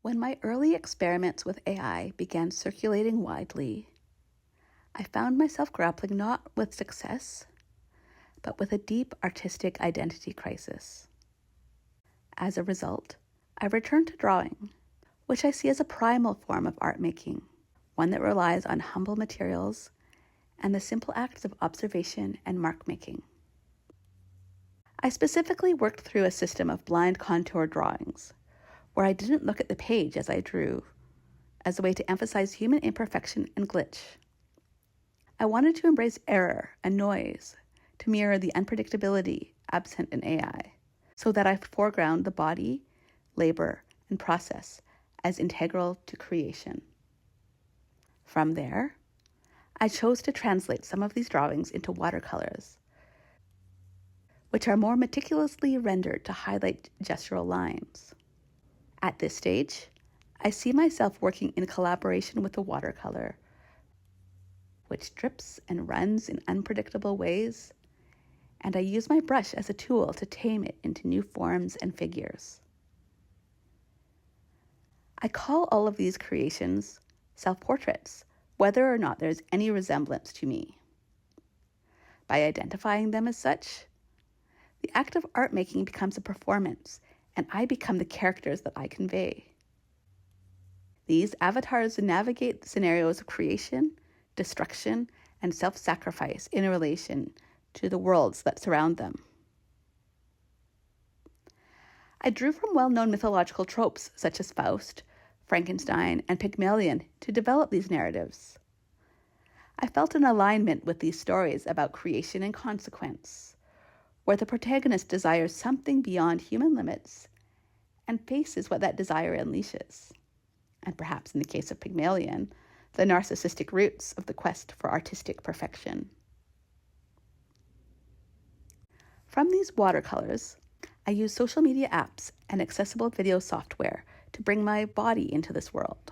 When my early experiments with AI began circulating widely, I found myself grappling not with success, but with a deep artistic identity crisis. As a result, I returned to drawing, which I see as a primal form of art making, one that relies on humble materials and the simple acts of observation and mark making. I specifically worked through a system of blind contour drawings, where I didn't look at the page as I drew, as a way to emphasize human imperfection and glitch. I wanted to embrace error and noise to mirror the unpredictability absent in AI, so that I foreground the body, labor, and process as integral to creation. From there, I chose to translate some of these drawings into watercolors, which are more meticulously rendered to highlight gestural lines. At this stage, I see myself working in collaboration with the watercolor, which drips and runs in unpredictable ways, and I use my brush as a tool to tame it into new forms and figures. I call all of these creations self-portraits, whether or not there's any resemblance to me. By identifying them as such, the act of art making becomes a performance, and I become the characters that I convey. These avatars navigate the scenarios of creation, destruction, and self-sacrifice in relation to the worlds that surround them. I drew from well-known mythological tropes such as Faust, Frankenstein, and Pygmalion to develop these narratives. I felt an alignment with these stories about creation and consequence, where the protagonist desires something beyond human limits and faces what that desire unleashes, and perhaps in the case of Pygmalion, the narcissistic roots of the quest for artistic perfection. From these watercolors, I use social media apps and accessible video software to bring my body into this world.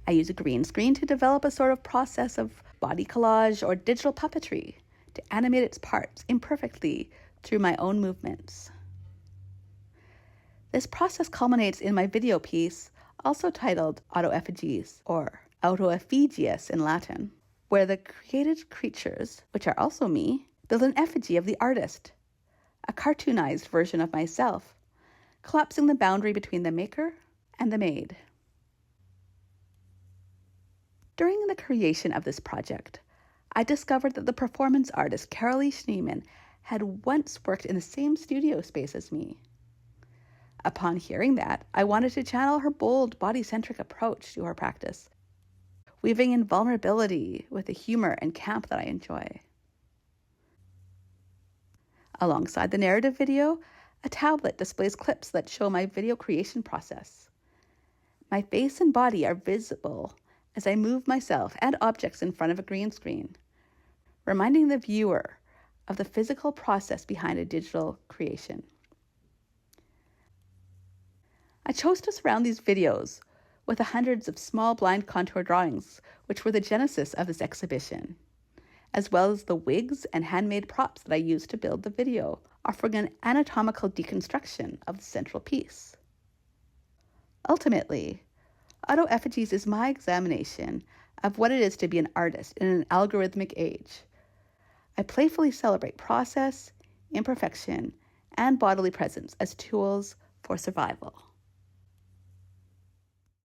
I use a green screen to develop a sort of process of body collage or digital puppetry to animate its parts imperfectly through my own movements. This process culminates in my video piece, also titled Autoeffigies, or Autoeffigies in Latin, where the created creatures, which are also me, build an effigy of the artist, a cartoonized version of myself, collapsing the boundary between the maker and the made. During the creation of this project, I discovered that the performance artist Carolee Schneemann had once worked in the same studio space as me. Upon hearing that, I wanted to channel her bold, body-centric approach to her practice, weaving in vulnerability with the humor and camp that I enjoy. Alongside the narrative video, a tablet displays clips that show my video creation process. My face and body are visible as I move myself and objects in front of a green screen, reminding the viewer of the physical process behind a digital creation. I chose to surround these videos with the hundreds of small blind contour drawings, which were the genesis of this exhibition, as well as the wigs and handmade props that I used to build the video, offering an anatomical deconstruction of the central piece. Ultimately, Autoeffigies is my examination of what it is to be an artist in an algorithmic age. I playfully celebrate process, imperfection, and bodily presence as tools for survival.